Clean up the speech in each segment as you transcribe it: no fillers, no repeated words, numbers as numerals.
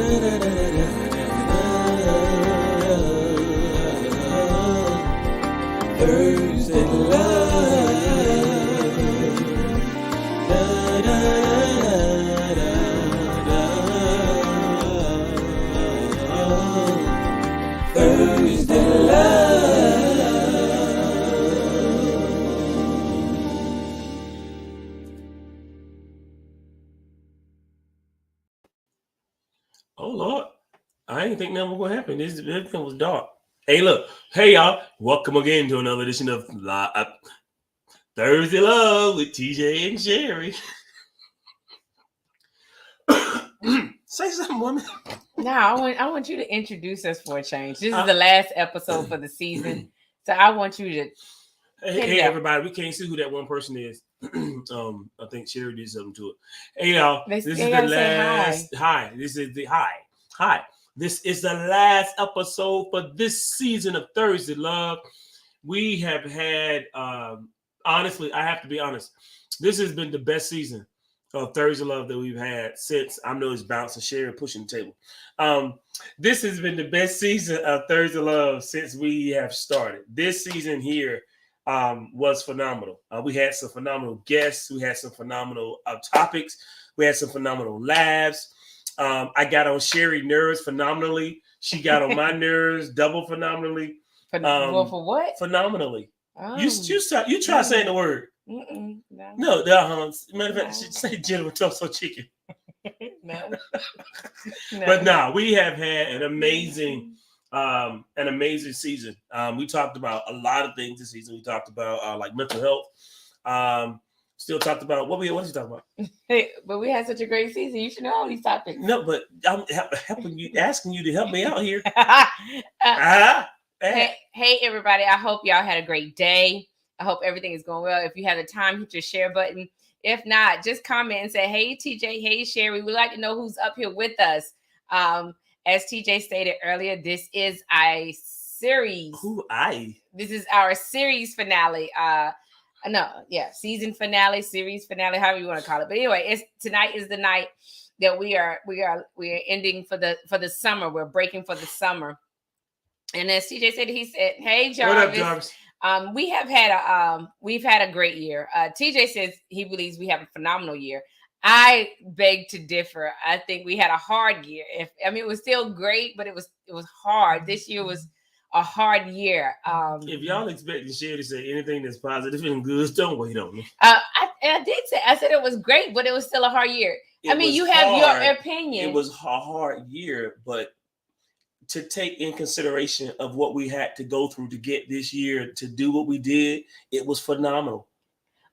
Thursday love. Thursday love. Oh Lord, I didn't think nothing was gonna happen. Everything was dark. Hey, look. Hey, y'all. Welcome again to another edition of Thursday Love with TJ and Sherrie. Say something, woman. No, I want you to introduce us for a change. This is the last episode for the season, so I want you to. Hey, everybody. We can't see who that one person is. I think Sherrie did something to it. Hey, y'all. This is the last. Hi. This is the hi. Hi. This is the last episode for this season of Thursday Love. We have had, honestly, I have to be honest, this has been the best season of Thursday Love that we've had since I know it's bouncing, Sherrie, pushing the table. This has been the best season of Thursday Love since we have started. This season here was phenomenal. We had some phenomenal guests. We had some phenomenal topics. We had some phenomenal laughs. I got on Sherrie nerves phenomenally. She got on my nerves double phenomenally. For what? Phenomenally. You try saying the word. No. Matter of fact, she say General Toast Chicken. No. But no, we have had an amazing season. We talked about a lot of things this season. We talked about like mental health. Still talked about what did you talk about? Hey, but we had such a great season. You should know all these topics. No, but I'm helping you, asking you to help me out here. Hey, everybody! I hope y'all had a great day. I hope everything is going well. If you have the time, hit your share button. If not, just comment and say, "Hey, TJ. Hey, Sherrie. We'd like to know who's up here with us." As TJ stated earlier, this is a series. This is our series finale. Season finale, series finale, however you want to call it. But anyway, tonight is the night that we are ending for the summer. We're breaking for the summer. And as TJ said, he said, "Hey, Jarvis. What up, Jarvis? We've had a great year. TJ says he believes we have a phenomenal year. I beg to differ. I think we had a hard year. It was still great, but it was hard. This year was a hard year. If y'all expect Sherrie to say anything that's positive and good, don't wait on me. I did say, I said it was great, but it was still a hard year. You have your opinion. It was a hard year, but to take in consideration of what we had to go through to get this year to do what we did, it was phenomenal.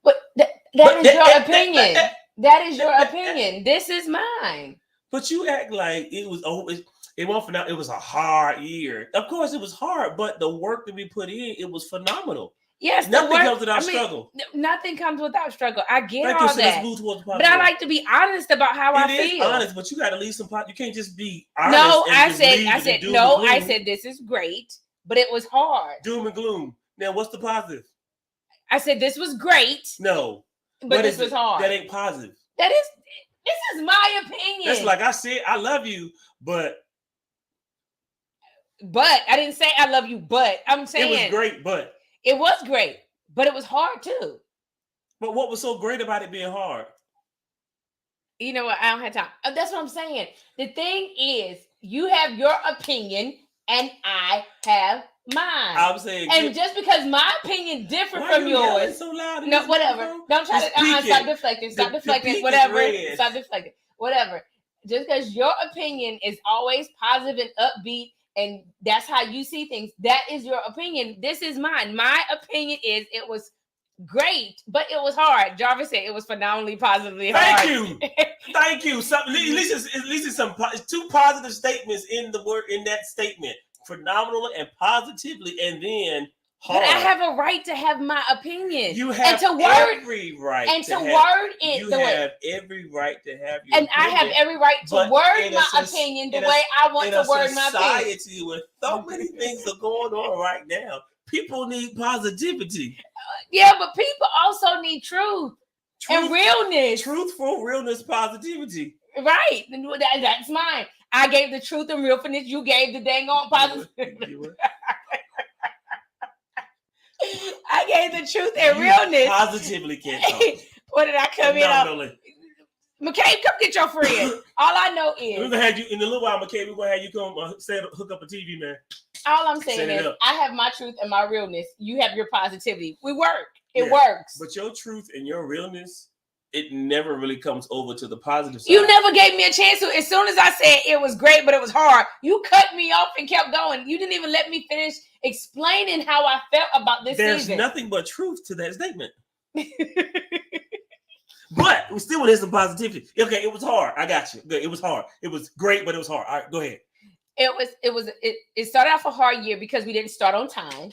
But that is your opinion. That is your opinion. This is mine. But you act like it was over. It wasn't phenomenal. It was a hard year. Of course, it was hard, but the work that we put in, it was phenomenal. Yes, nothing comes without struggle. Nothing comes without struggle. I get all that. But I like to be honest about how I feel. It is honest, but you got to leave some. You can't just be honest. No, I said this is great, but it was hard. Doom and gloom. Now, what's the positive? I said this was great. No, but this was hard. That ain't positive. This is my opinion. That's like I said, I love you, but I didn't say I love you, but I'm saying it was great, but it was great, but it was hard too. But what was so great about it being hard? You know what? I don't have time. That's what I'm saying. The thing is, you have your opinion and I have mine. I'm saying, and just because my opinion different from yours, so loud no, whatever. Don't try to stop deflecting. Stop deflecting. Whatever. Stop deflecting. Whatever. Just because your opinion is always positive and upbeat, and that's how you see things, that is your opinion. This is mine. My opinion is it was great, but it was hard. Jarvis said it was phenomenally positively hard. Thank you. At least it's some two positive statements in the word in that statement. Phenomenal and positively, and then hard. But I have a right to have my opinion. You have every right. And to word it the way. You have every right to have your opinion. I have every right to word my opinion the way I want to word my opinion. In a society with so many things are going on right now, people need positivity. Yeah, but people also need truth and realness. Truthful realness, positivity. Right. That's mine. I gave the truth and realness. You gave the dang on positivity. I gave the truth and realness. Positively can't talk. What did I come in on? McCabe, come get your friend. All I know is we're gonna have you in a little while, McCabe. We're gonna have you come hook up a TV, man. All I'm saying is I have my truth and my realness. You have your positivity. We work. It works. But your truth and your realness, it never really comes over to the positive side. You never gave me a chance to. As soon as I said it was great, but it was hard, you cut me off and kept going. You didn't even let me finish explaining how I felt about this season. There's nothing but truth to that statement. But we still want to hear some positivity. Okay, it was hard. I got you. Good. It was hard. It was great, but it was hard. All right, go ahead. It started off a hard year because we didn't start on time.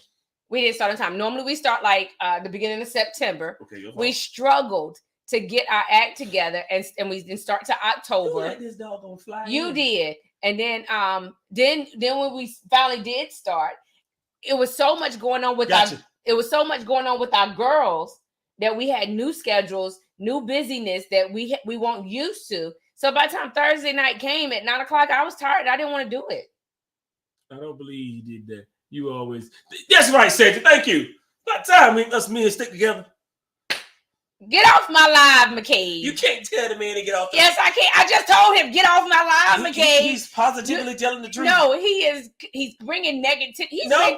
Normally we start like the beginning of September. Okay, we struggled to get our act together and we didn't start to October. Let this dog gonna fly. You did. And then when we finally did start, it was so much going on with our girls that we had new schedules, new busyness that we weren't used to. So by the time Thursday night came at 9 o'clock, I was tired. I didn't want to do it. I don't believe you did that. You always. That's right, Cedric. Thank you. About time us men stick together. Get off my live, McCabe. You can't tell the man to get off. Yes, I can. I just told him, get off my live, McCabe. He's positively telling the truth. No, he's bringing negativity.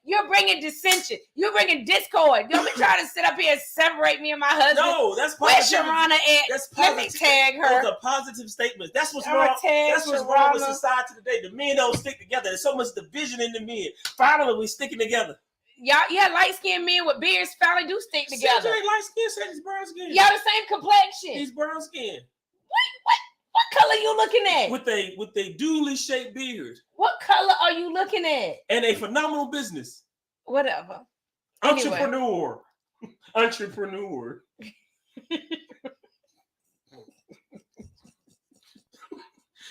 You're bringing dissension. You're bringing discord. Don't be trying to sit up here and separate me and my husband. No, that's positive. Where's Sharana at? That's positive. Let me tag her. Those are positive statements. That's what's wrong. That's what's wrong with society today. The men don't stick together. There's so much division in the men. Finally, we're sticking together. Y'all, light-skinned men with beards finally do stick together. Cedric ain't light-skinned, Cedric's brown skin. Y'all the same complexion. He's brown skin. What color you looking at? With a duly shaped beard. What color are you looking at? And a phenomenal business. Whatever. Entrepreneur. Entrepreneur.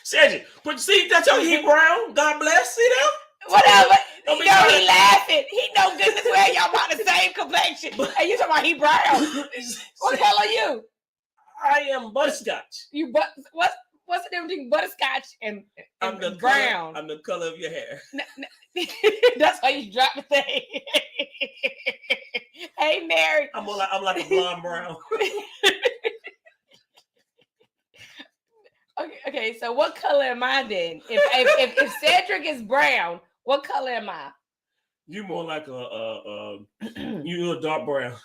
Cedric, but see, that's how he brown. God bless. See that? Whatever. He laughing. He know goodness well y'all about the same complexion. And you talking about he brown. What color are you? I am butterscotch. What's the difference between butterscotch and brown? I'm the color of your hair. That's how you drop the thing. Hey, Mary. I'm like a blonde brown. Okay. So what color am I then? If Cedric is brown, what color am I? You more like you're a dark brown.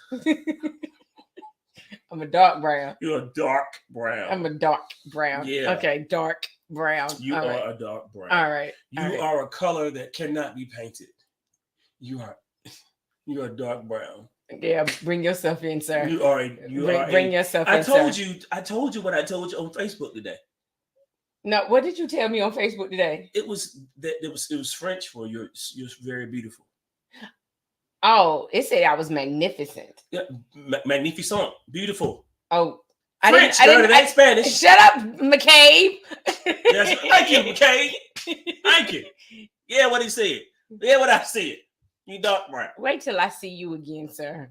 I'm a dark brown. You're a dark brown. I'm a dark brown. Yeah. Okay, dark brown. You are a dark brown. All right. You are a color that cannot be painted. You are a dark brown. Yeah, bring yourself in, sir. Bring yourself in. I told you what I told you on Facebook today. No, what did you tell me on Facebook today? It was French for you're very beautiful. Oh, it said I was magnificent. Yeah, magnificent, beautiful. Oh, French, I didn't Spanish. Shut up, McCabe. Yes, thank you, McCabe. Thank you. Yeah, what he said. Yeah, what I said. You dark brown. Wait till I see you again, sir.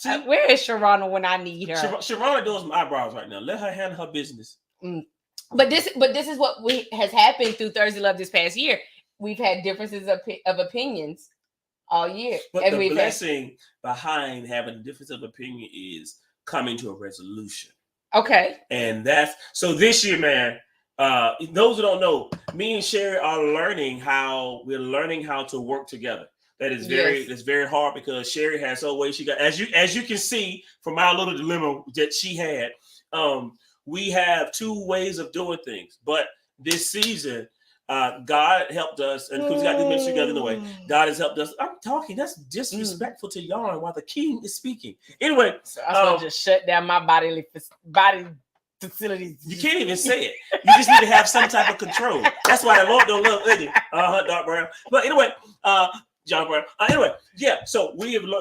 Where is Sharana when I need her? Sharana doing my eyebrows right now. Let her handle her business. But this is what has happened through Thursday Love this past year. We've had differences of opinions all year. But the blessing behind having a difference of opinion is coming to a resolution. Okay. And so this year, man, those who don't know, me and Sherrie are learning how to work together. That is very hard because Sherrie has always, she got, as you can see from our little dilemma that she had, we have two ways of doing things. But this season, God helped us, and we got this ministry together in a way. God has helped us. I'm talking. That's disrespectful to yarn while the king is speaking. Anyway, so I was gonna just shut down my body facilities. You can't even say it. You just need to have some type of control. That's why the Lord don't love it. Dark brown. But anyway, John Brown. Anyway, yeah. So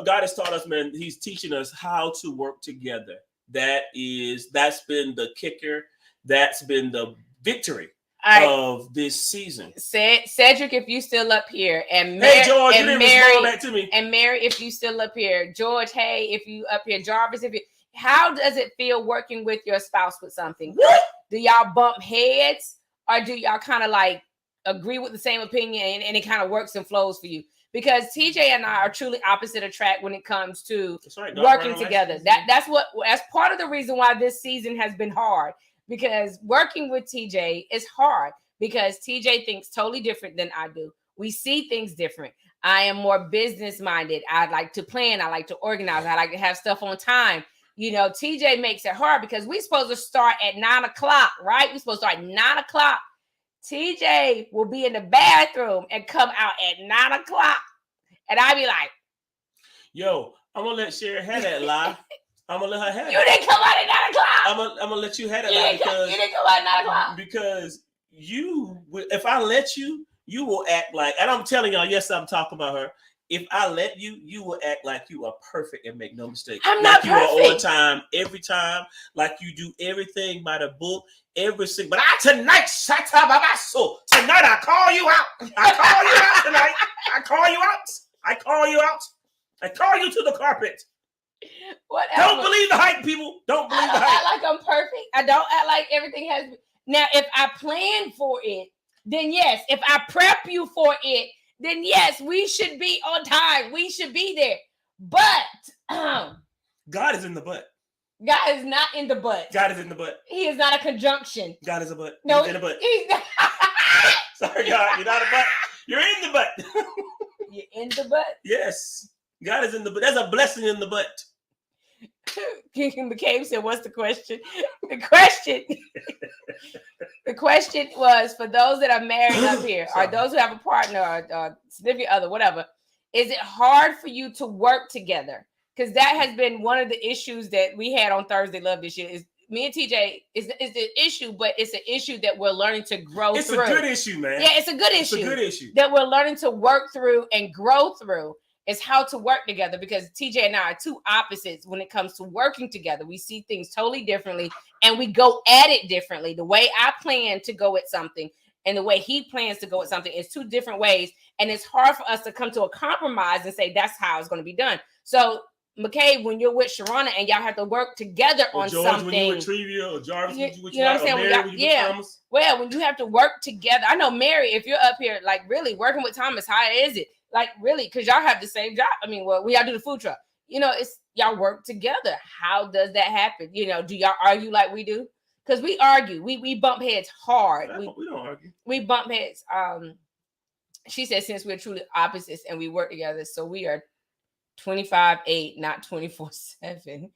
God has taught us, man. He's teaching us how to work together. That's been the kicker. That's been the victory of this season. Cedric, if you still up here, and hey George, you didn't respond back to me. And Mary, if you still up here, George, hey, if you up here, Jarvis, how does it feel working with your spouse with something? Do y'all bump heads, or do y'all kind of like agree with the same opinion and it kind of works and flows for you? Because TJ and I are truly opposite attract when it comes to working together. That's part of the reason why this season has been hard, because working with TJ is hard because TJ thinks totally different than I do. We see things different. I am more business minded. I like to plan. I like to organize. I like to have stuff on time. You know, TJ makes it hard because we're supposed to start at 9 o'clock, right? We're supposed to start at 9 o'clock. TJ will be in the bathroom and come out at 9 o'clock. And I be like, yo, I'm going to let Sherrie have that lie. I'm going to let her have it. You didn't come out at 9 o'clock. I'm going to let you have that lie because... You didn't come out at 9 o'clock. Because if I let you, you will act like... And I'm telling y'all, yes, I'm talking about her. If I let you, you will act like you are perfect and make no mistakes. I'm not perfect. Like you are on time, every time. Like you do everything by the book, every single. But tonight I call you out. I call you out tonight. I call you out. I call you out. I call you to the carpet. Whatever. Don't believe the hype, people. Don't believe the hype. I don't act like I'm perfect. I don't act like everything has. Now, if I plan for it, then yes. If I prep you for it, then yes, we should be on time. We should be there. But God is in the butt. God is not in the butt. God is in the butt. He is not a conjunction. God is a butt. No, he's in the butt. He's not. Sorry, God, you're not a butt. You're in the butt. You're in the butt? Yes. God is in the butt. There's a blessing in the butt. King McCabe said, what's the question? The question was, for those that are married up here, or those who have a partner or significant other, whatever, is it hard for you to work together? Because that has been one of the issues that we had on Thursday Love this year. Is me and TJ is the issue, but it's an issue that we're learning to grow through. It's a good issue, man. Yeah, it's a good issue. It's a good issue that we're learning to work through and grow through. Is how to work together, because TJ and I are two opposites when it comes to working together. We see things totally differently and we go at it differently. The way I plan to go at something and the way he plans to go at something is two different ways. And it's hard for us to come to a compromise and say that's how it's going to be done. So, McCabe, when you're with Sharona and y'all have to work together on George, something. When you with Trivia or Jarvis, you know what I'm saying? Well, when you have to work together. I know, Mary, if you're up here, like really working with Thomas, how is it? Like really, because y'all have the same job. I mean, well, we all do the food truck. You know, it's y'all work together. How does that happen? You know, do y'all argue like we do? Because we argue. We bump heads hard. We don't argue. We bump heads. She said, since we're truly opposites and we work together, so we are 25/8, not 24/7.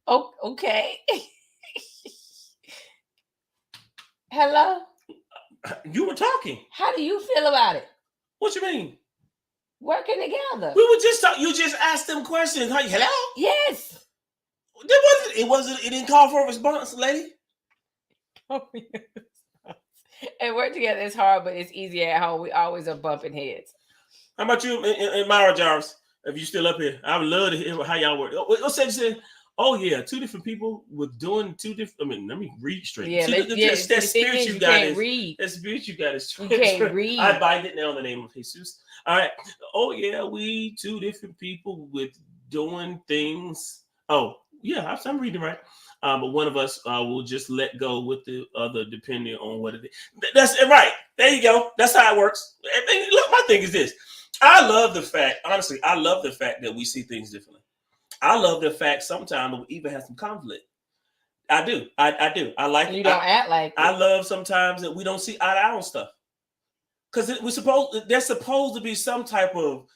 Oh, okay. Hello? You were talking. How do you feel about it? What you mean? Working together. We were just talking. You just asked them questions. Hello? Yes. It didn't call for a response, lady. And work together is hard, but it's easier at home. We always are bumping heads. How about you, Myra Jarvis? If you still up here, I would love to hear how y'all work. What's that you said? Oh yeah, two different people with doing two different. I mean, let me read straight. Yeah, that spirit you got is read. That spirit you got is. You can't read. I bind it now in the name of Jesus. All right. Oh yeah, we two different people with doing things. Oh yeah, I'm reading right. But one of us will just let go with the other depending on what it is. That's right. There you go. That's how it works. Look, my thing is this. I love the fact that we see things differently. I love the fact sometimes we even have some conflict. I do. I do. I like it. You don't act like it. I love sometimes that we don't see eye to eye on stuff. Because there's supposed to be some type of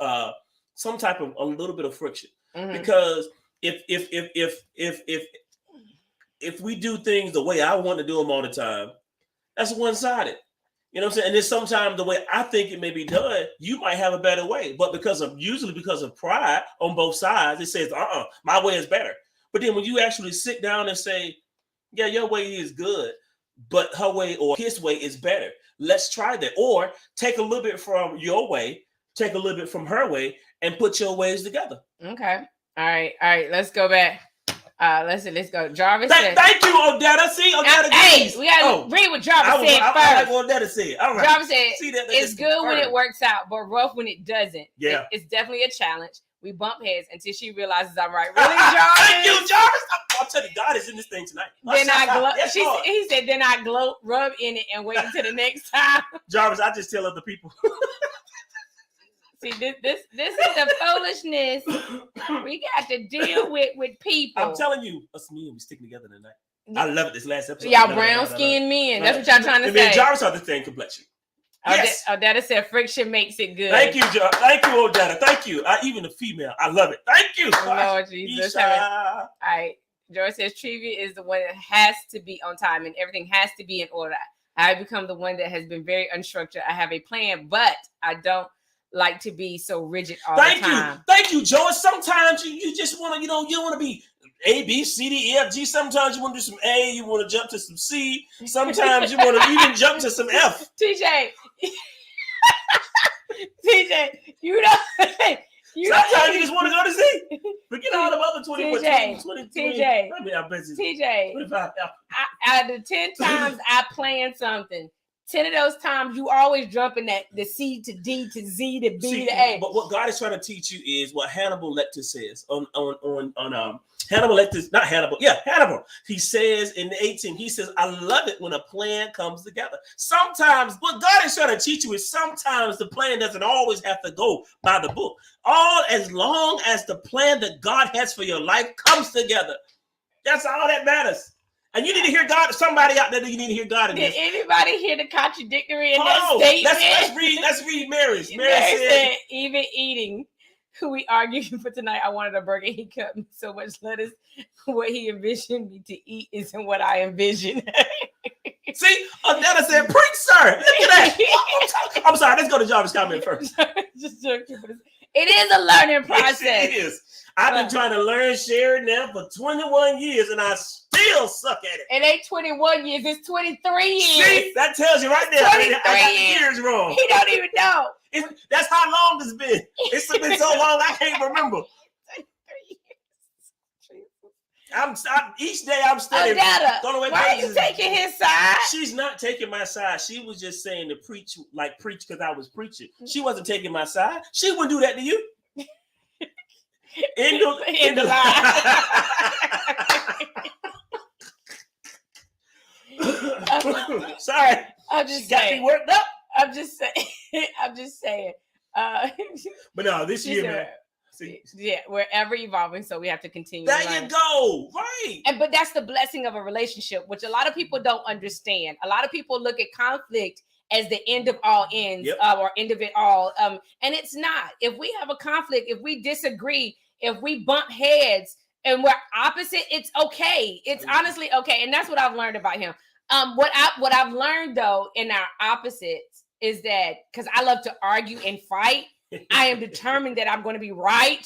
a little bit of friction. Mm-hmm. Because if we do things the way I want to do them all the time, that's one-sided. You know what I'm saying? And then sometimes the way I think it may be done, you might have a better way. But because of pride on both sides, it says, my way is better. But then when you actually sit down and say, yeah, your way is good, but her way or his way is better. Let's try that. Or take a little bit from your way, take a little bit from her way, and put your ways together. Okay. All right. Let's go back. Let's go. Jarvis said. Thank you, Odetta. See, Odetta. Hey, we gotta read what Jarvis said first. I like what Odetta said. All right. Jarvis said, it's good when it works out, but rough when it doesn't. Yeah. It's definitely a challenge. We bump heads until she realizes I'm right. Really, Jarvis? Thank you, Jarvis. I'm telling you, God is in this thing tonight. Then he said, then I rub in it and wait until the next time. Jarvis, I just tell other people. See, this is the foolishness we got to deal with people. I'm telling you, us men, we sticking together tonight. I love it. This last episode. Y'all brown-skinned men. That's what y'all trying to say. And Jarvis are the same complexion. Yes. Odetta said friction makes it good. Thank you, Thank you, Odetta. Thank you. Even the female. I love it. Thank you. Lord Jesus. All right. George says trivia is the one that has to be on time and everything has to be in order. I become the one that has been very unstructured. I have a plan, but I don't like to be so rigid all the time. Thank you, Joe. Sometimes you just want to, you don't want to be A, B, C, D, E, F, G. Sometimes you want to do some A, you want to jump to some C. Sometimes you want to even jump to some F. TJ, you know. Sometimes you just want to go to Z. Forget all the other 20. TJ, out of the 10 times I plan something, 10 of those times you always jumping that the C to D to Z to B to A. But what God is trying to teach you is what Hannibal Lecter says on Hannibal Lecter, not Hannibal. Yeah, Hannibal. He says in the 18, he says, I love it when a plan comes together. Sometimes what God is trying to teach you is sometimes the plan doesn't always have to go by the book. All as long as the plan that God has for your life comes together. That's all that matters. And you need to hear God. Somebody out there, you need to hear God in this. Did anybody hear the contradictory in that statement? Let's read Mary's. Mary said, even eating, who we argued for tonight, I wanted a burger. He cut me so much lettuce. What he envisioned me to eat isn't what I envisioned. See, Odetta said, preach, sir. Look at that. I'm sorry. Let's go to Jarvis' comment first. Just joking. It is a learning process. It is. I've been trying to learn Sherrie now for 21 years, and I still suck at it. It ain't 21 years. It's 23 years. See, that tells you right there. I got the years wrong. He don't even know. That's how long it's been. It's been so long, I can't remember. Each day I'm studying. Odetta, why are you taking his side? She's not taking my side. She was just saying to preach because I was preaching. She wasn't taking my side. She wouldn't do that to you. In the line. Sorry. I'm just got me worked up. I'm just saying. But no, this year, man. Yeah, we're ever evolving, so we have to continue. There you go. Right. But that's the blessing of a relationship, which a lot of people don't understand. A lot of people look at conflict as the end of all ends, or end of it all. And it's not. If we have a conflict, if we disagree, if we bump heads and we're opposite, it's okay. It's honestly okay. And that's what I've learned about him. What I've learned though in our opposites is that because I love to argue and fight, I am determined that I'm going to be right.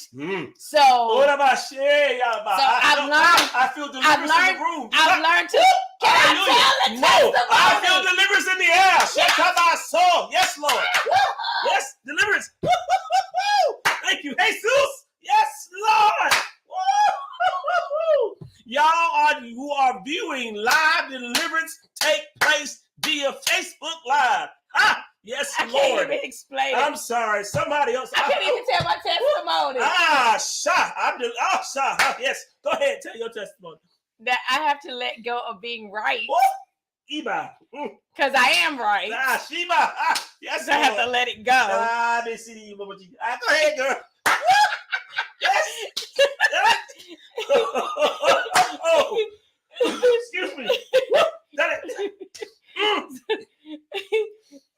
So what about Sherrie? I feel deliverance in the room. I've learned to. Can I tell the testimony? I feel deliverance in the air. Yes, Lord. Yes, deliverance. Thank you, Jesus. Yes, Lord. Y'all who are viewing live deliverance take place via Facebook Live. Yes, Lord. I can't even explain it. I'm sorry. Somebody else. I can't even tell my testimony. Yes. Go ahead. Tell your testimony. That I have to let go of being right. Iba. Because I am right. Sheba. Yes, I have to let it go. Go ahead, girl. Yes. Excuse me.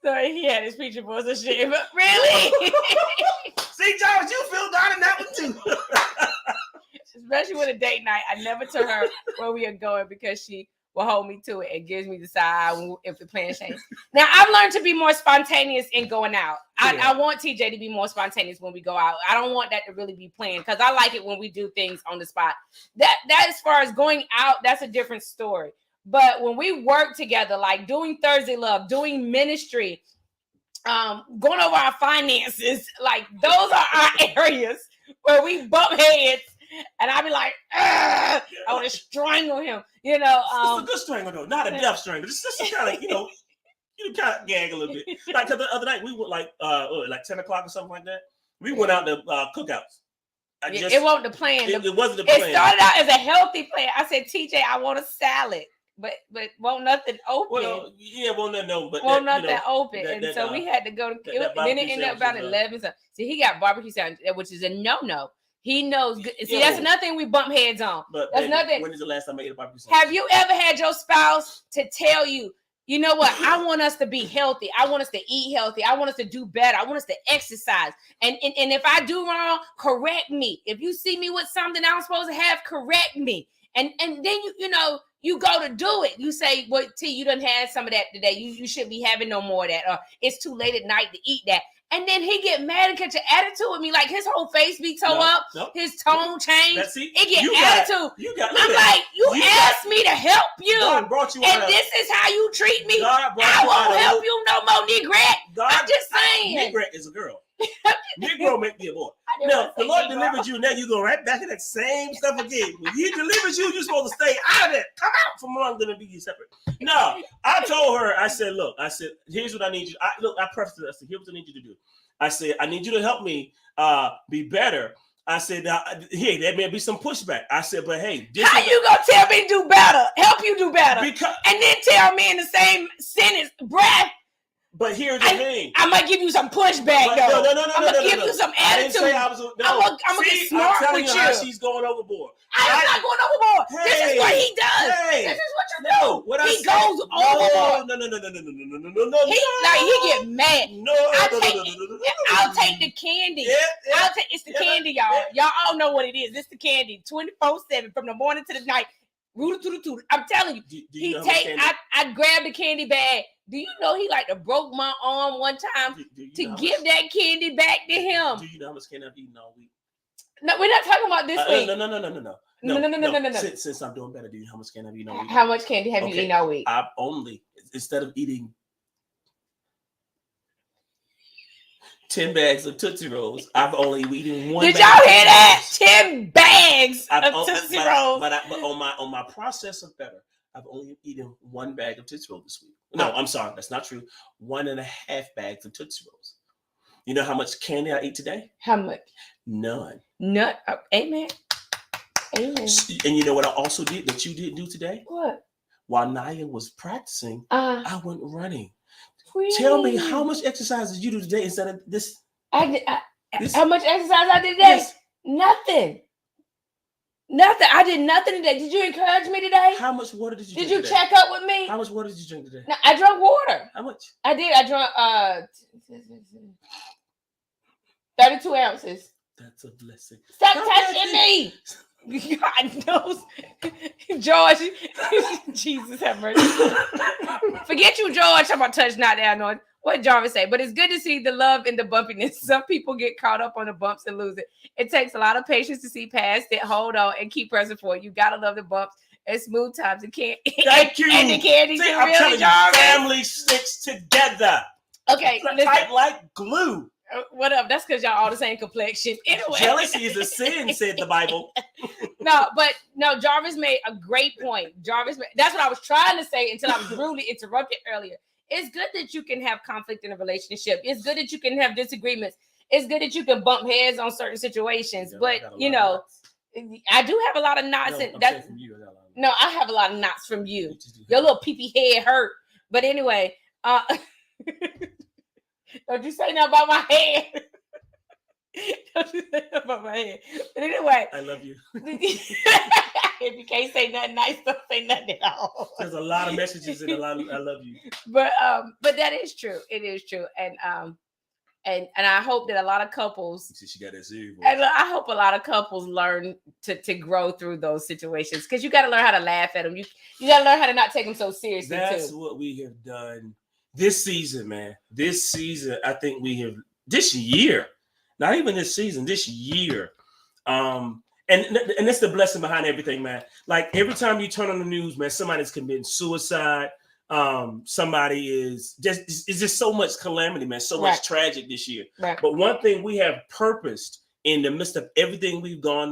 So he had his preacher voice and shit, but really? See, Jarvis, you feel down in that one too. Especially with a date night. I never tell her where we are going because she will hold me to it and gives me the side if the plan changes. Now, I've learned to be more spontaneous in going out. I want TJ to be more spontaneous when we go out. I don't want that to really be planned because I like it when we do things on the spot. That as far as going out, that's a different story. But when we work together, like doing Thursday Love, doing ministry, going over our finances, like those are our areas where we bump heads. And I'd be like, I want to strangle him, you know. It's a good strangle, though, not a death strangle. It's just kind of, you kind of gag a little bit. Like the other night, we went like 10 o'clock or something like that. We went out to cookouts. It wasn't the plan. It wasn't the plan. It started out as a healthy plan. I said, TJ, I want a salad. But won't nothing open. Well, yeah, won't nothing open. But won't nothing open. And so we had to go to and then it ended up about 11. So see, he got barbecue sandwich, which is a no. He knows good. See, that's another thing we bump heads on. But that's nothing. When is the last time I ate a barbecue sandwich? Have you ever had your spouse to tell you, you know what? I want us to be healthy. I want us to eat healthy. I want us to do better. I want us to exercise. And if I do wrong, correct me. If you see me with something I'm supposed to have, correct me. And then you go to do it. You say, well, T, you done had some of that today. You shouldn't be having no more of that. Or it's too late at night to eat that. And then he get mad and catch an attitude with me. Like his whole face be up. His tone change. It get attitude. I'm like, you asked me to help you. God brought you and this is how you treat me. I won't help you no more, Negrette. I'm just saying. Negrette is a girl. Negro make me a boy. Now, the Lord delivered you, now you go right back in that same stuff again. When he delivers you, you're supposed to stay out of it. Come out from among them and be separate. No, I told her, I said, here's what I need you. I prefaced it. I said, here's what I need you to do. I said, I need you to help me be better. I said, hey, there may be some pushback. I said, but hey, how you gonna tell me to do better? Help you do better. And then tell me in the same sentence, breath. But here's the thing. I might give you some pushback, though. No. I'm going to give you some attitude. I'm going to get smart with you. How she's going overboard. I'm not going overboard. Hey, this is what he does. This is what you do. He goes overboard. No. He get mad. No. I'll take the candy. It's the candy, y'all. Y'all all know what it is. It's the candy. 24/7 from the morning to the night. I'm telling you. I grabbed the candy bag. Do you know he like to broke my arm one time to give that candy back to him? Do you know how much candy I've eaten all week? No, we're not talking about this week. No. Since I'm doing better, do you know how much candy I've eaten all week? How much candy have you eaten all week? I've only, instead of eating 10 bags of Tootsie Rolls, I've only eaten one. Did y'all hear that? 10 bags of Tootsie Rolls. But on my process of better, I've only eaten one bag of Tootsie Rolls this week. No, I'm sorry, that's not true. 1.5 bags of Tootsie Rolls. You know how much candy I ate today? How much? None. Amen. And you know what I also did that you didn't do today? What? While Naya was practicing, I went running. Really? Tell me, how much exercise did you do today instead of this? How much exercise I did today? Yes. Nothing. I did nothing today. Did you encourage me today? How much water did you drink today? Did you check up with me? How much water did you drink today? No, I drank water. How much? I did. I drank 32 ounces. That's a blessing. Stop touching me. God knows. George. Jesus have mercy. Forget you, George. I'm about to touch not that noise. What Jarvis say? But it's good to see the love in the bumpiness. Some people get caught up on the bumps and lose it. It takes a lot of patience to see past it, hold on, and keep pressing forward. You gotta love the bumps and smooth times. And can't. Thank you. And the candy. See, I'm telling you, family sticks together. Okay, tight like glue. What up? That's because y'all all the same complexion. Anyway, jealousy is a sin, said the Bible. No, Jarvis made a great point. That's what I was trying to say until I was rudely interrupted earlier. It's good that you can have conflict in a relationship. It's good that you can have disagreements. It's good that you can bump heads on certain situations. But I do have a lot of knots. I have a lot of knots from you. Your little pee-pee head hurt. But anyway, don't you say nothing about my head. Don't you say nothing about my head. But anyway. I love you. If you can't say nothing nice, don't say nothing at all. There's a lot of messages and a lot of I love you. But that is true. It is true. And I hope that a lot of couples she got that serious voice. And I hope a lot of couples learn to grow through those situations, because you got to learn how to laugh at them. You got to learn how to not take them so seriously. That's what we have done this season, man. This season, I think we have this year, not even this season, this year. And that's the blessing behind everything, man. Like every time you turn on the news, man, somebody's committing suicide. Somebody is just so much calamity, man. So much tragic this year. Right. But one thing we have purposed in the midst of everything we've gone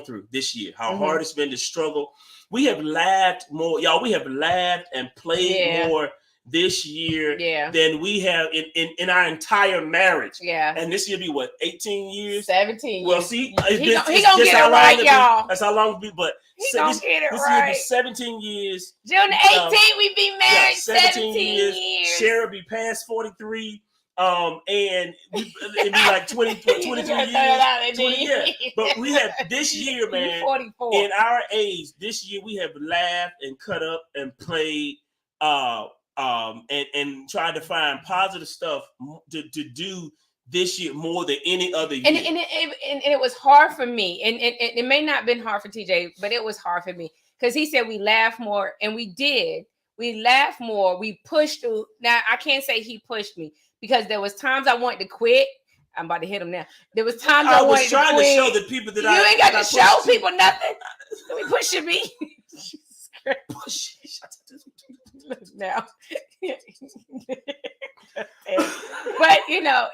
through this year, how hard it's been to struggle. We have laughed more, y'all. We have laughed and played more this year than we have in our entire marriage. Yeah. And this year be what, 18 years? 17 well, years. See, he gonna get it right, y'all. That's how long it be, but he gonna get it this right. year be 17 years. June 18th, we be married. 17 years. Sherrie be past 43. And it'd be like 23 years. But we have this year, man, 44. in our age, this year we have laughed and cut up and played and tried to find positive stuff to do this year more than any other year. And it was hard for me. And it may not have been hard for TJ, but it was hard for me. Because he said we laugh more, and we did. We laughed more. We pushed through. Now, I can't say he pushed me, because there was times I wanted to quit. I'm about to hit him now. There was times I wanted to quit. I was trying to show the people that you ain't got to show people nothing. Let me push you, me. Push. Now. But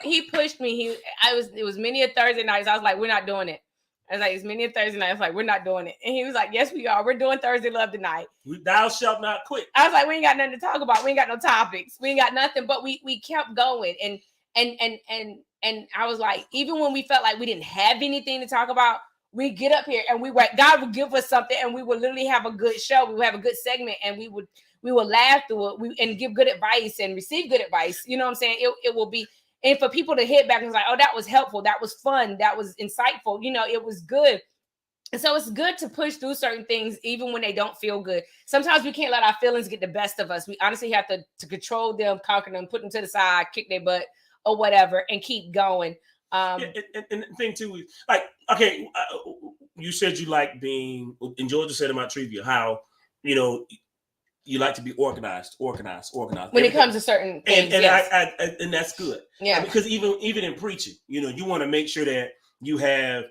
he pushed me. It was many a Thursday nights. I was like, we're not doing it. I was like, it's many a Thursday night. I was like, we're not doing it. And he was like, yes, we are. We're doing Thursday Love tonight. Thou shalt not quit. I was like, we ain't got nothing to talk about. We ain't got no topics. We ain't got nothing. But we kept going. And I was like, even when we felt like we didn't have anything to talk about, we get up here and God would give us something, and we would literally have a good show. We would have a good segment, and we would laugh through it and give good advice and receive good advice. You know what I'm saying? It will be. And for people to hit back and was like, oh, that was helpful. That was fun. That was insightful. It was good. And so it's good to push through certain things, even when they don't feel good. Sometimes we can't let our feelings get the best of us. We honestly have to control them, conquer them, put them to the side, kick their butt or whatever, and keep going. And the thing too is, like, okay, you said you like being, and Georgia said about trivia, how, you like to be organized. When it comes to certain things, and that's good. Yeah. Because even in preaching, you want to make sure that you have,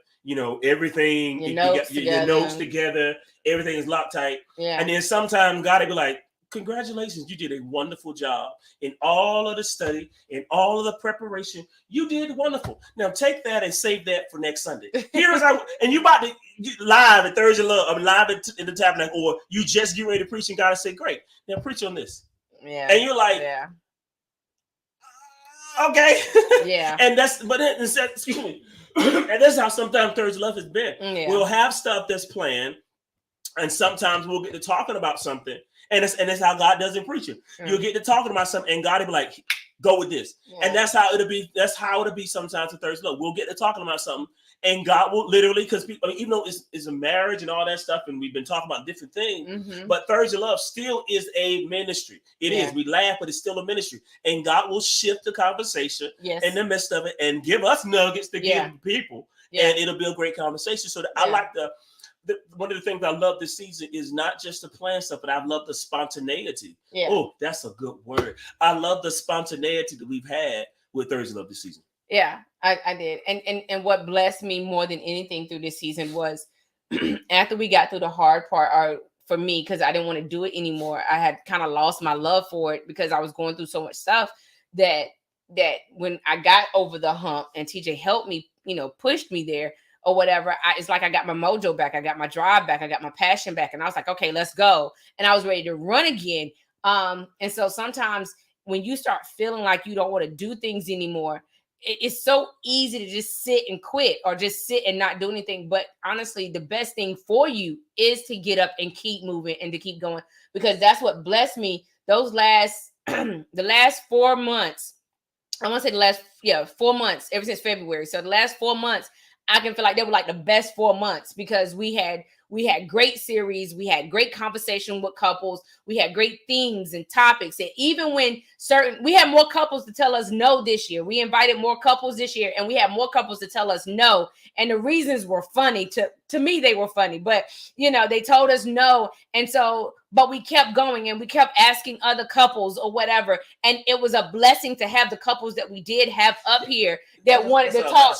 everything, your notes together, everything is locked tight. Yeah. And then sometimes God will be like, congratulations, you did a wonderful job in all of the study, in all of the preparation. You did wonderful. Now take that and save that for next Sunday. Here's how, and you about to live at Thursday Love, live in the Tabernacle, or you just get ready to preach, and God say, great, now preach on this. Yeah. And you're like, yeah. Okay. Yeah. And excuse me. And that's how sometimes Thursday Love has been. Yeah. We'll have stuff that's planned, and sometimes we'll get to talking about something. And that's how God does in preaching. You'll get to talking about something, and God will be like, go with this. Yeah. And that's how it'll be. That's how it'll be sometimes with Thursday Love. We'll get to talking about something, and God will literally, because even though it's a marriage and all that stuff, and we've been talking about different things, but Thursday Love still is a ministry. It is. We laugh, but it's still a ministry. And God will shift the conversation in the midst of it and give us nuggets to give people. Yeah. And it'll be a great conversation. So I like one of the things I love this season is not just the plan stuff, but I love the spontaneity. Yeah. Oh, that's a good word. I love the spontaneity that we've had with Thursday Love this season. Yeah, I did. And what blessed me more than anything through this season was after we got through the hard part, or for me, because I didn't want to do it anymore. I had kind of lost my love for it because I was going through so much stuff that when I got over the hump and TJ helped me, pushed me there, or whatever, it's like I got my mojo back. I got my drive back. I got my passion back. And I was like, okay, let's go. And I was ready to run again. And so sometimes when you start feeling like you don't want to do things anymore, it's so easy to just sit and quit or just sit and not do anything. But honestly, the best thing for you is to get up and keep moving and to keep going, because that's what blessed me those the last 4 months. I want to say the last 4 months, ever since February. So the last 4 months, I can feel like they were like the best 4 months, because we had great series. We had great conversation with couples. We had great themes and topics. And even when we had more couples to tell us no this year. We invited more couples this year, and we had more couples to tell us no. And the reasons were funny. To me, they were funny, but they told us no. And so, but we kept going, and we kept asking other couples or whatever. And it was a blessing to have the couples that we did have up here that wanted to talk.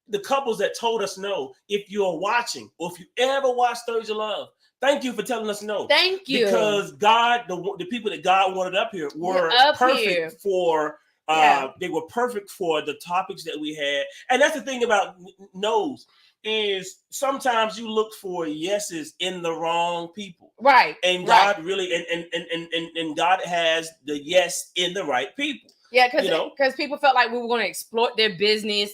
The couples that told us no. If you're watching, or if you ever watch Thursday Love, thank you for telling us no. Thank you. Because God, the people that God wanted up here were perfect for. They were perfect for the topics that we had. And that's the thing about no's. is sometimes you look for yeses in the wrong people. Right. And God really and God has the yes in the right people. Yeah, because people felt like we were going to exploit their business,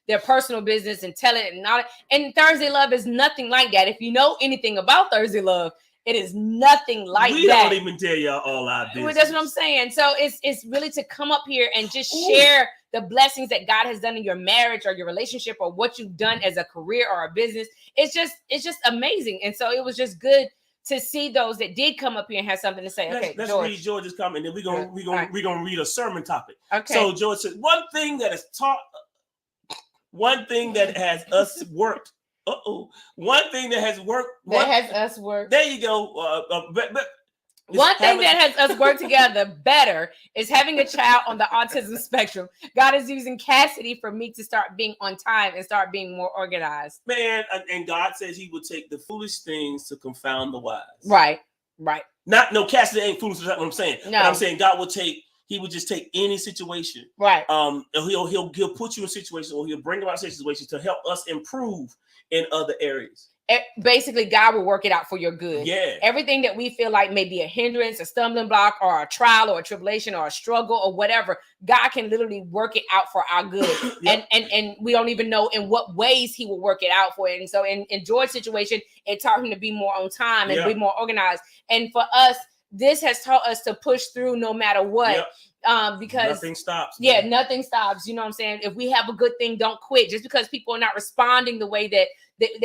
their personal business, and tell it and all that. And Thursday Love is nothing like that. If you know anything about Thursday Love, it is nothing like that. We don't even tell y'all all our business. That's what I'm saying. So it's really to come up here and just share the blessings that God has done in your marriage or your relationship or what you've done as a career or a business. It's just amazing. And so it was just good to see those that did come up here and have something to say. Let's read George's comment, and then we're gonna read a sermon topic. Okay. So George says, one thing that has us worked. One thing that has worked. Has us worked. There you go. One thing that has us work together better is having a child on the autism spectrum. God is using Cassidy for me to start being on time and start being more organized. Man, and God says he will take the foolish things to confound the wise. Right. No, Cassidy ain't foolish. That's what I'm saying. No. But I'm saying God will he would just take any situation. Right. He'll put you in situations, or he'll bring about situations to help us improve in other areas. Basically, God will work it out for your good. Yeah. Everything that we feel like may be a hindrance, a stumbling block, or a trial, or a tribulation, or a struggle, or whatever, God can literally work it out for our good. Yep. And we don't even know in what ways he will work it out for it. And so in George's situation, it taught him to be more on time and be more organized. And for us, this has taught us to push through no matter what. Yep. Because nothing stops. Yeah, nothing stops. You know what I'm saying? If we have a good thing, don't quit. Just because people are not responding the way that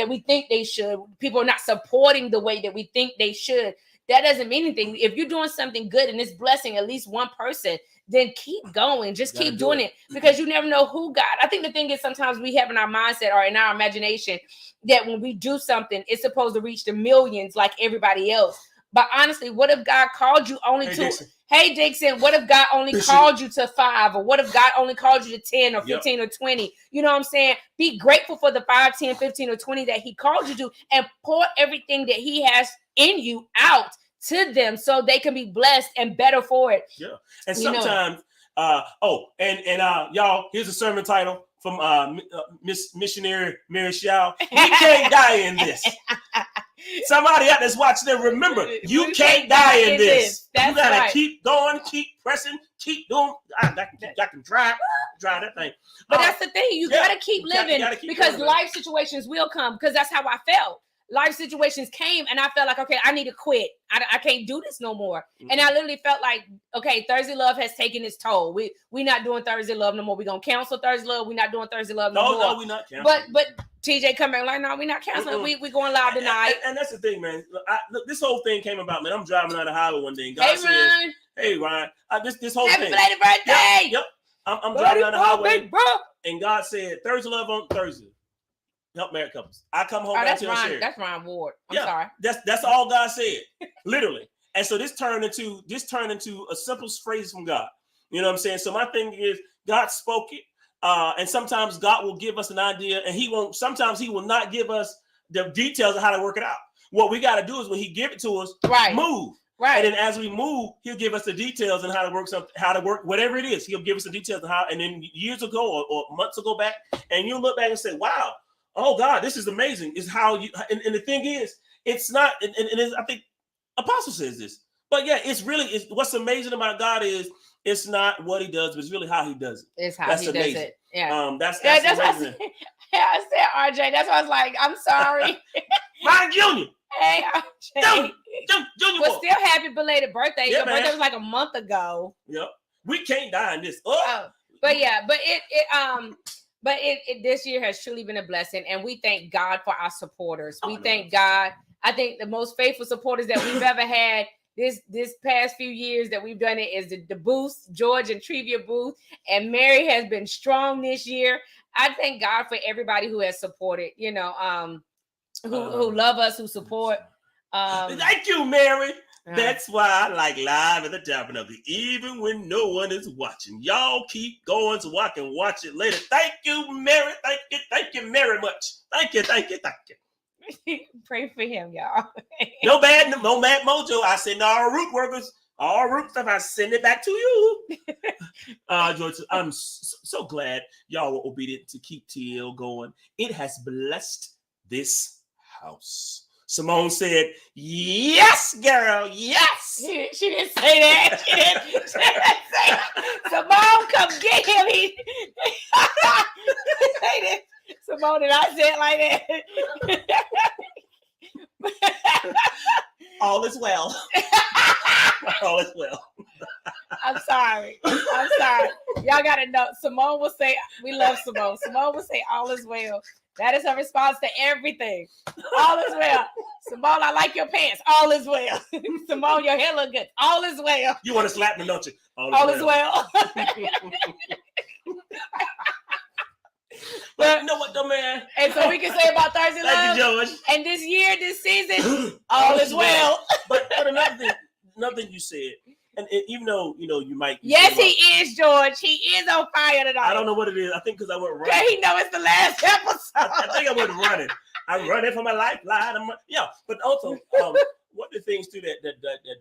we think they should, people are not supporting the way that we think they should, that doesn't mean anything. If you're doing something good and it's blessing at least one person, then keep going. Just keep doing it, because you never know who God. I think the thing is, sometimes we have in our mindset or in our imagination that when we do something, it's supposed to reach the millions like everybody else. But honestly, what if God called you only to... Dixon. Hey, Dixon, what if God only called you to 5? Or what if God only called you to 10 or 15 or 20? You know what I'm saying? Be grateful for the 5, 10, 15, or 20 that he called you to, and pour everything that he has in you out to them so they can be blessed and better for it. Yeah. And sometimes, y'all, here's a sermon title from Missionary Mary Shaw. We can't die in this. Somebody out there's watching there, remember, you can't die in this. You gotta keep going, keep pressing, keep doing. I can drive that thing. But that's the thing. You gotta keep living, because life situations will come. Because that's how I felt. Life situations came and I felt like, okay, I need to quit. I can't do this no more. Mm-hmm. And I literally felt like, okay, Thursday Love has taken its toll. We not doing Thursday Love no more. We're going to cancel Thursday Love. We're not doing Thursday Love no more. No, we're not canceling. But TJ come back like, no, we're not canceling. We going live tonight. And that's the thing, man. Look, this whole thing came about, man. I'm driving on the highway one day. And God says, Ryan. hey, Ryan, this whole Happy thing. Happy belated birthday. Yep. I'm driving down the highway. And God said, Thursday Love on Thursday. Help married couples. I come home back to Sherrie. That's Ryan Ward. I'm sorry. That's all God said, literally. And so this turned into a simple phrase from God. You know what I'm saying? So my thing is, God spoke it, and sometimes God will give us an idea, and He won't. Sometimes He will not give us the details of how to work it out. What we got to do is, when He give it to us, move. Right. And then as we move, He'll give us the details on how to work something, how to work whatever it is. He'll give us the details on how. And then years ago or months ago back, and you'll look back and say, "Wow. Oh God, this is amazing." Is how you and the thing is, it's not, and I think Apostle says this, but yeah, it's what's amazing about God is it's not what He does, but it's really how He does it. It's how He does it. Yeah. That's amazing. I said RJ. That's why I was like, I'm sorry. Ryan Jr. Hey, RJ. Junior. But still, happy belated birthday. Yeah, Your birthday was like a month ago. Yep. We can't die in this. But yeah, But it this year has truly been a blessing, and we thank God for our supporters. We thank God. I think the most faithful supporters that we've ever had this past few years that we've done it is the Booth, George and Trevia Booth, and Mary has been strong this year. I thank God for everybody who has supported, who love us, who support. Thank you, Mary. That's why I like Live at the Tabernacle, even when no one is watching. Y'all keep going so I can watch it later. Thank you, Mary. Thank you very much. Thank you. Pray for him, y'all. No bad mojo. I said, no, root workers. all root stuff, I send it back to you. George, I'm so glad y'all were obedient to keep TL going. It has blessed this house. Simone said, yes, girl, yes. She didn't say that. She didn't say that. Simone, come get him. Simone, did I say it like that? All is well. All is well. I'm sorry. Y'all got to know. Simone will say, we love Simone. Simone will say, all is well. That is her response to everything. All is well. Simone, I like your pants. All is well. Simone, your hair look good. All is well. You want to slap me, don't you? All is well. But you know what, though, man? And so we can say about Thursday Love. Thank you, George. And this year, this season, all is well. But another thing you said, and even though you might. Yes, he is, George. He is on fire tonight. I don't know what it is. I think because I went running. Yeah, he know it's the last episode. I think I went running. I'm running for my lifeline. But also, one of the things too that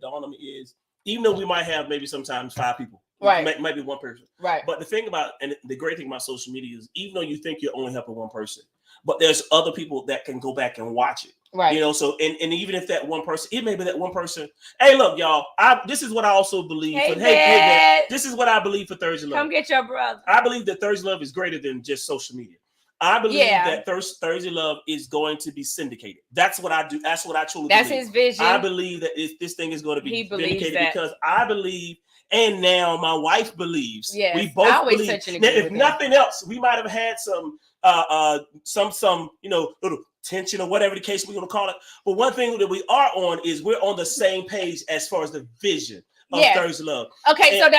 dawned on me is, even though we might have maybe sometimes 5 people, right, might be 1 person, right. But the thing about, and the great thing about social media is, even though you think you're only helping 1 person, but there's other people that can go back and watch it. Right. So and even if that 1 person, it may be that 1 person. Hey, look, y'all. This is what I also believe. Hey, this is what I believe for Thursday Love. Come get your brother. I believe that Thursday Love is greater than just social media. I believe that Thursday Love is going to be syndicated. That's what I do. That's what I truly believe. That's his vision. I believe that this thing is going to be syndicated because I believe, and now my wife believes. Yes, we both believe. Now, if nothing else, we might have had some little tension or whatever the case we're going to call it. But one thing that we are on is we're on the same page as far as the vision of Thursday Love. Okay, so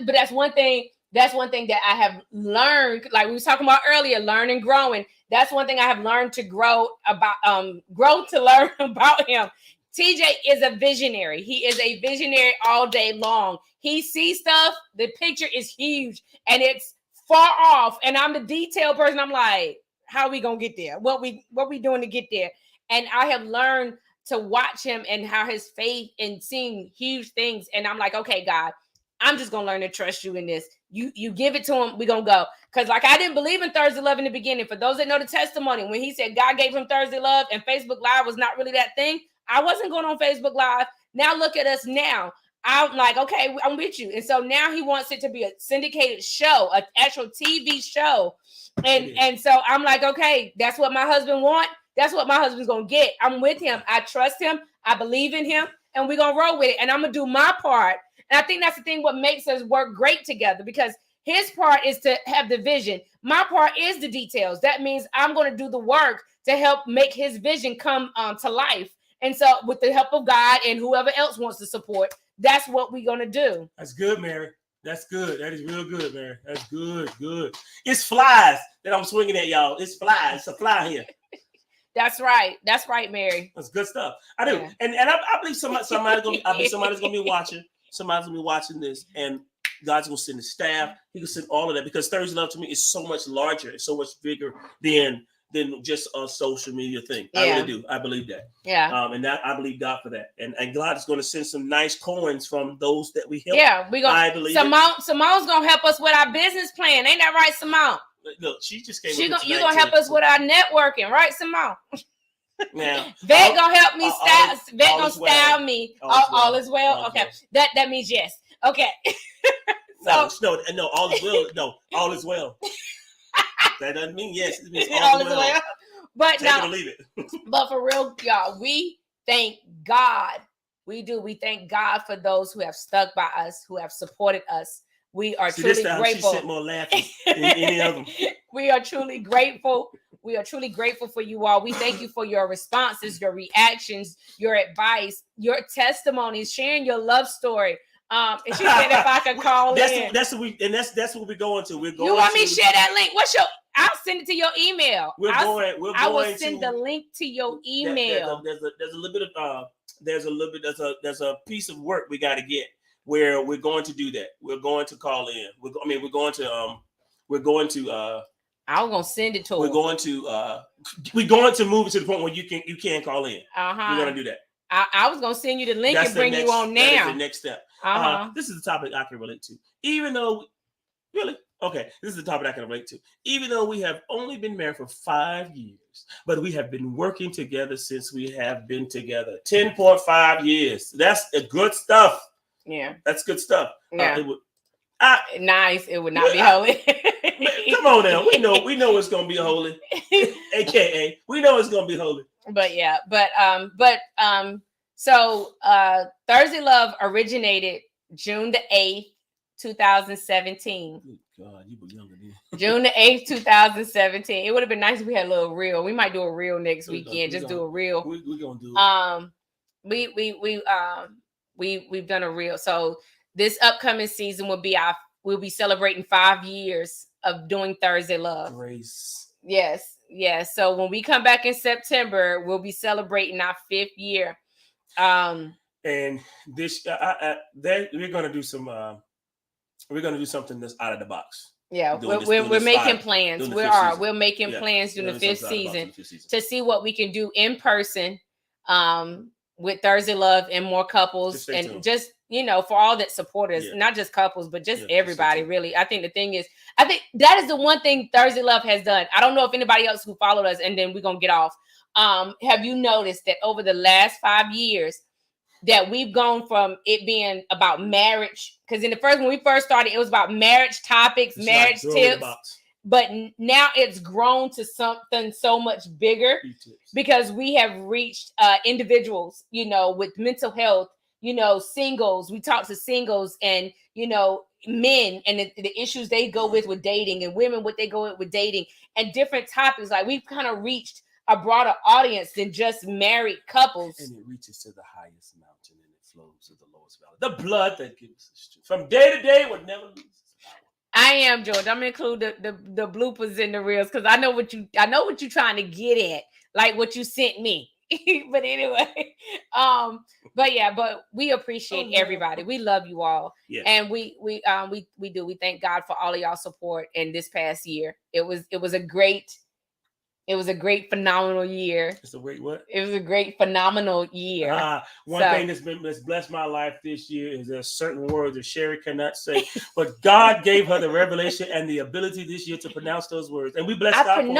that's one thing. That's one thing that I have learned, like we was talking about earlier, learning, growing. That's one thing I have learned to grow to learn about him. TJ is a visionary. He is a visionary all day long. He sees stuff. The picture is huge and it's far off. And I'm the detail person. I'm like, how are we going to get there? What we doing to get there? And I have learned to watch him and how his faith in seeing huge things. And I'm like, okay, God, I'm just going to learn to trust you in this. You give it to him, we're going to go. Because like I didn't believe in Thursday Love in the beginning. For those that know the testimony, when he said God gave him Thursday Love and Facebook Live was not really that thing, I wasn't going on Facebook Live. Now look at us now. I'm like, okay, I'm with you. And so now he wants it to be a syndicated show, an actual TV show. And so I'm like, okay, that's what my husband wants. That's what my husband's going to get. I'm with him. I trust him. I believe in him. And we're going to roll with it. And I'm going to do my part. And I think that's the thing what makes us work great together, because his part is to have the vision. My part is the details. That means I'm going to do the work to help make his vision come to life. And so with the help of God and whoever else wants to support, that's what we're going to do. That's good, Mary. That's good. That is real good, Mary. That's good. It's flies that I'm swinging at, y'all. It's flies. It's a fly here. That's right. That's right, Mary. That's good stuff. I do. Yeah. And I believe somebody's gonna be watching. Somebody's gonna be watching this, and God's gonna send the staff. He can send all of that, because Thursday Love to me is so much larger, it's so much bigger than just a social media thing. Yeah. I really do. I believe that. Yeah. And that I believe God for that. And God is gonna send some nice coins from those that we help. Yeah, we gonna. I believe Simone's gonna help us with our business plan. Ain't that right, Simone? Look, she just came. You gonna help us with our networking, right, Simone? Now, Vet gonna help me style. Vet gonna style me. All is well. Okay, that means yes. Okay. No, all is well. No, all is well. That doesn't mean yes. It means all is well. But take it or leave it. But for real, y'all, we thank God. We do. We thank God for those who have stuck by us, who have supported us. We are truly grateful. She said more laughing than any of them. We are truly grateful. We are truly grateful for you all. We thank you for your responses, your reactions, your advice, your testimonies, sharing your love story. And she said if I could call in. That's what we're going to. We're going. You want me to share that link? I'll send it to your email. I will send the link to your email. There's a piece of work we got to get where we're going to do that. We're going to call in. We're going to. I was gonna send it to her. We're going to move it to the point where you can call in. Uh-huh. We're gonna do that. I was gonna send you the link and bring you on now. That is the next step. This is a topic I can relate to. Even though, really? Okay, this is the topic I can relate to. Even though we have only been married for 5 years, but we have been working together since we have been together 10.5 years. That's good stuff. Yeah. That's good stuff. Yeah. Nice. It would not be holy. Come on now. We know it's gonna be holy. AKA, we know it's gonna be holy. But yeah, so Thursday Love originated June the 8th, 2017. God, you were younger then. June the 8th, 2017. It would have been nice if we had a little reel. We might do a reel next weekend. Do a reel. We're gonna do it. We've done a reel. So this upcoming season we'll be celebrating 5 years of doing Thursday Love. Grace. Yes. So when we come back in September, we'll be celebrating our 5th year. And this we're gonna do some we're gonna do something that's out of the box. Yeah, we're making plans. We're making plans during the 5th season to see what we can do in person with Thursday Love and more couples, and just for all that support us, not just couples, but just everybody. Really, I think that is the one thing Thursday Love has done. I don't know if anybody else who followed us, and then we're gonna get off. Have you noticed that over the last 5 years that we've gone from it being about marriage? Because when we first started, it was about marriage topics, marriage tips. But now it's grown to something so much bigger because we have reached individuals, with mental health, singles. We talk to singles and, men and the issues they go with dating, and women, what they go with dating, and different topics. Like, we've kind of reached a broader audience than just married couples. And it reaches to the highest mountain and it flows to the lowest valley. The blood that gives us strength. From day to day would never lose. I am, George. I'm gonna include the bloopers in the reels because I know what you're trying to get at, like what you sent me. But anyway, but we appreciate everybody. We love you all, and we do. We thank God for all of y'all support in this past year. It was a great, phenomenal year. It's a great what? It was a great, phenomenal year. One thing that's blessed my life this year is there's certain words that Sherrie cannot say, but God gave her the revelation and the ability this year to pronounce those words, and we bless God for it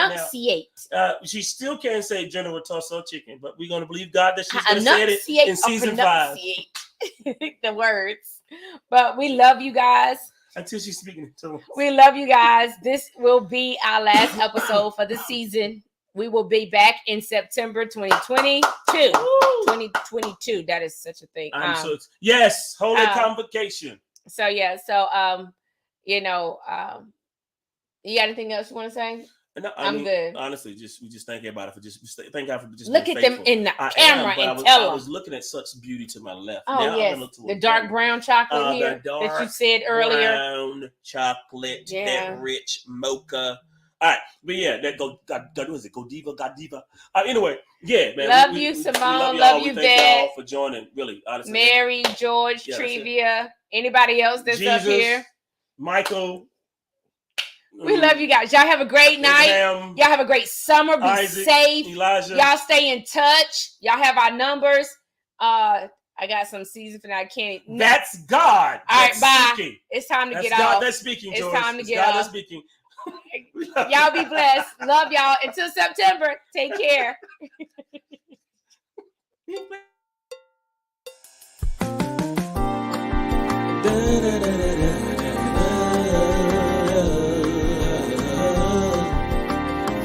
now. She still can't say General Torso Chicken, but we're gonna believe God that she's gonna say it in season 5. The words, but we love you guys. Until she's speaking to us. We love you guys. This will be our last episode for the season. We will be back in September 2022. 2022. That is such a thing. Yes, holy convocation. So you got anything else you want to say? No, I'm good. Honestly, we just thank everybody for thank God for just look at them in the camera and tell them. I was looking at such beauty to my left. Oh, now yes, the dark brown chocolate here that you said earlier. Brown chocolate, that rich mocha. All right, but that what is it? Godiva. Anyway, man. Love you, Simone. Love you, Thank y'all for joining. Really, honestly. Mary, George, Trivia, anybody else that's up here? Michael. We love you guys. Y'all have a great night. Y'all have a great summer. Be safe. Elijah. Y'all stay in touch. Y'all have our numbers. I got some season finale. I can't. That's God. All right, bye. Speaking. It's time to get God off. That's speaking, George. It's time to get God off. That's speaking. Y'all be blessed. Love y'all. Until September. Take care.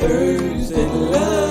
Thursday love.